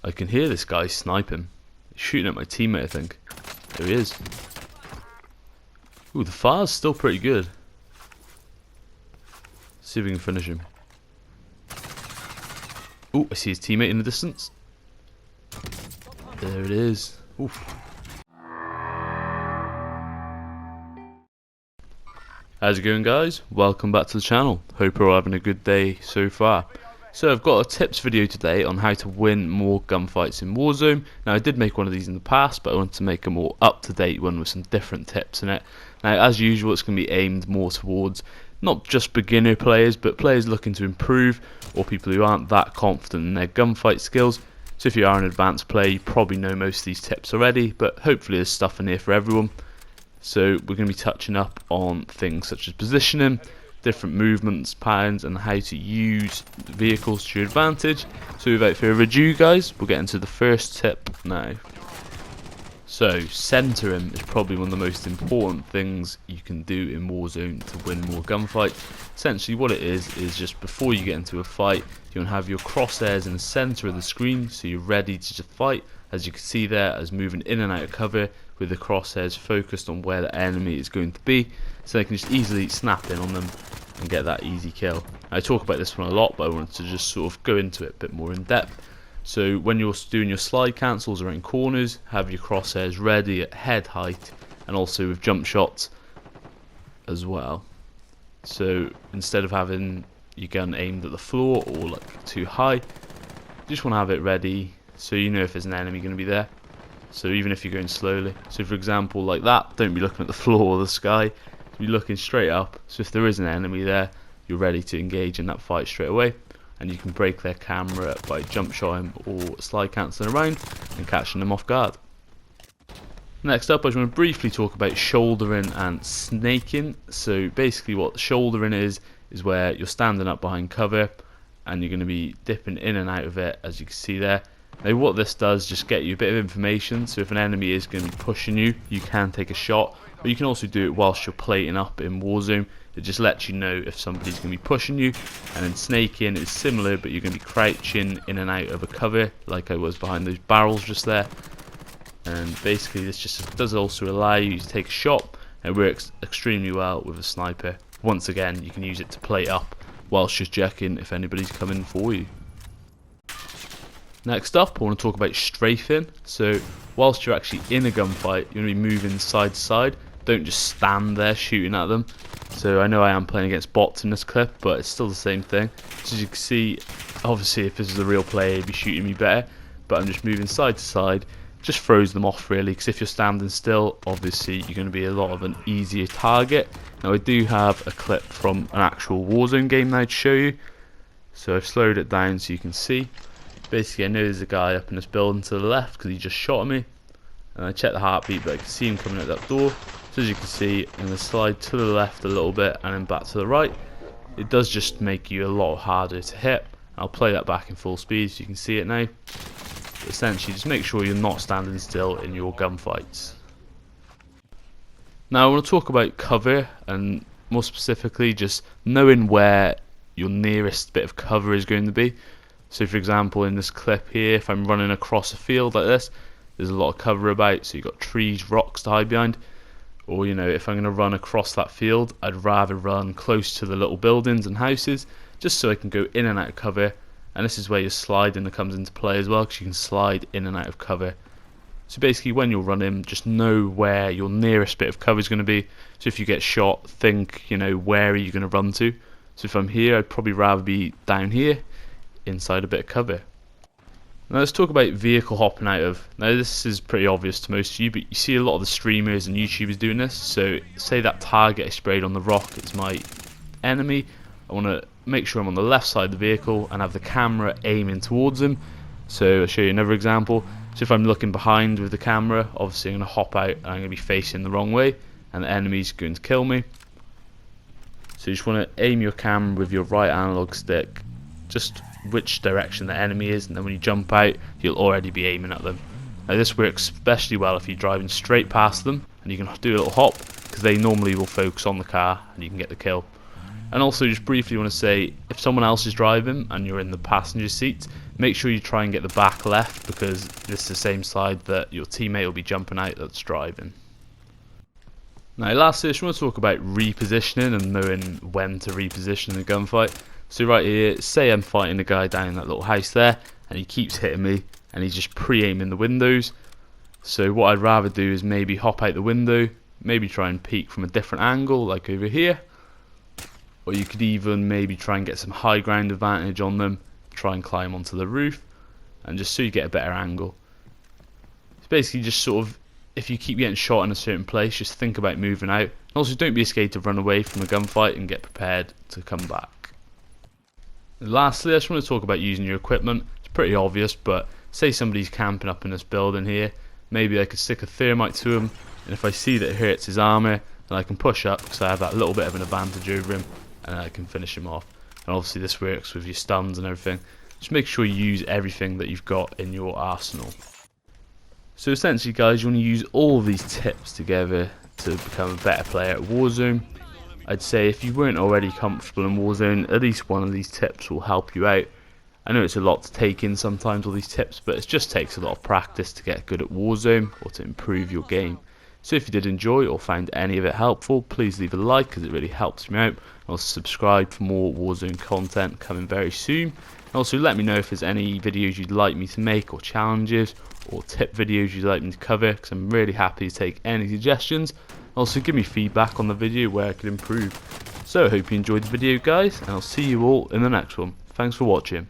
I can hear this guy sniping. He's shooting at my teammate, I think. There he is. Ooh, the fire's still pretty good. See if we can finish him. Ooh, I see his teammate in the distance. There it is. Oof. How's it going, guys? Welcome back to the channel. Hope you're all having a good day so far. So I've got a tips video today on how to win more gunfights in Warzone. Now I did make one of these in the past, but I want to make a more up-to-date one with some different tips in it. Now as usual, it's going to be aimed more towards not just beginner players, but players looking to improve or people who aren't that confident in their gunfight skills. So if you are an advanced player, you probably know most of these tips already, but hopefully there's stuff in here for everyone. So we're going to be touching up on things such as positioning, different movements, patterns, and how to use vehicles to your advantage. So without further ado, guys, we'll get into the first tip now. So centering is probably one of the most important things you can do in Warzone to win more gunfights. Essentially what it is just before you get into a fight, you want to have your crosshairs in the center of the screen so you're ready to just fight. As you can see there, as moving in and out of cover with the crosshairs focused on where the enemy is going to be, so they can just easily snap in on them and get that easy kill. I talk about this one a lot, but I wanted to just sort of go into it a bit more in depth. So when you're doing your slide cancels around corners, have your crosshairs ready at head height and also with jump shots as well. So instead of having your gun aimed at the floor or like too high, you just want to have it ready so you know if there's an enemy going to be there. So even if you're going slowly, so for example like that, don't be looking at the floor or the sky, be looking straight up. So if there is an enemy there, you're ready to engage in that fight straight away, and you can break their camera by jump shotting or slide cancelling around and catching them off guard. Next up, I just want to briefly talk about shouldering and snaking. So basically what shouldering is where you're standing up behind cover and you're going to be dipping in and out of it, as you can see there. Now what this does, just get you a bit of information, so if an enemy is going to be pushing you, you can take a shot, but you can also do it whilst you're plating up in Warzone. It just lets you know if somebody's going to be pushing you. And then snaking is similar, but you're going to be crouching in and out of a cover like I was behind those barrels just there. And basically this just does also allow you to take a shot, and it works extremely well with a sniper. Once again, you can use it to plate up whilst just checking if anybody's coming for you. Next up, I want to talk about strafing. So whilst you're actually in a gunfight, you're going to be moving side to side. Don't just stand there shooting at them. So I know I am playing against bots in this clip, but it's still the same thing. So as you can see, obviously if this is a real player, he'd be shooting me better, but I'm just moving side to side. Just throws them off really, because if you're standing still, obviously you're going to be a lot of an easier target. Now I do have a clip from an actual Warzone game now to show you. So I've slowed it down so you can see. Basically I know there's a guy up in this building to the left because he just shot at me, and I checked the heartbeat, but I can see him coming out that door. So as you can see, I'm going to slide to the left a little bit and then back to the right. It does just make you a lot harder to hit. I'll play that back in full speed so you can see it now. But essentially just make sure you're not standing still in your gunfights. Now I want to talk about cover, and more specifically just knowing where your nearest bit of cover is going to be. So for example in this clip here, if I'm running across a field like this, there's a lot of cover about, so you've got trees, rocks to hide behind. Or you know, if I'm going to run across that field, I'd rather run close to the little buildings and houses, just so I can go in and out of cover. And this is where your sliding comes into play as well, because you can slide in and out of cover. So basically when you're running, just know where your nearest bit of cover is going to be. So if you get shot, think, you know, where are you going to run to. So if I'm here, I'd probably rather be down here inside a bit of cover. Now let's talk about vehicle hopping out of. Now this is pretty obvious to most of you, but you see a lot of the streamers and YouTubers doing this. So say that target I sprayed on the rock is my enemy. I want to make sure I'm on the left side of the vehicle and have the camera aiming towards him. So I'll show you another example. So if I'm looking behind with the camera, obviously I'm going to hop out and I'm going to be facing the wrong way and the enemy's going to kill me. So you just want to aim your camera with your right analog stick just which direction the enemy is, and then when you jump out you'll already be aiming at them. Now this works especially well if you're driving straight past them and you can do a little hop, because they normally will focus on the car and you can get the kill. And also just briefly want to say, if someone else is driving and you're in the passenger seat, make sure you try and get the back left, because this is the same side that your teammate will be jumping out that's driving. Now lastly, I just want to talk about repositioning and knowing when to reposition in a gunfight. So right here, say I'm fighting a guy down in that little house there, and he keeps hitting me, and he's just pre-aiming the windows. So what I'd rather do is maybe hop out the window, maybe try and peek from a different angle, like over here. Or you could even maybe try and get some high ground advantage on them, try and climb onto the roof, and just so you get a better angle. It's basically just sort of, if you keep getting shot in a certain place, just think about moving out. And also don't be scared to run away from a gunfight and get prepared to come back. And lastly, I just want to talk about using your equipment. It's pretty obvious, but say somebody's camping up in this building here, maybe I could stick a thermite to him, and if I see that it hurts his armour, then I can push up because I have that little bit of an advantage over him, and I can finish him off. And obviously this works with your stuns and everything. Just make sure you use everything that you've got in your arsenal. So essentially guys, you want to use all of these tips together to become a better player at Warzone. I'd say if you weren't already comfortable in Warzone, at least one of these tips will help you out. I know it's a lot to take in sometimes, all these tips, but it just takes a lot of practice to get good at Warzone or to improve your game. So if you did enjoy or found any of it helpful, please leave a like because it really helps me out. And also subscribe for more Warzone content coming very soon. And also let me know if there's any videos you'd like me to make, or challenges, or tip videos you'd like me to cover, because I'm really happy to take any suggestions. Also give me feedback on the video where I could improve. So I hope you enjoyed the video guys, and I'll see you all in the next one. Thanks for watching.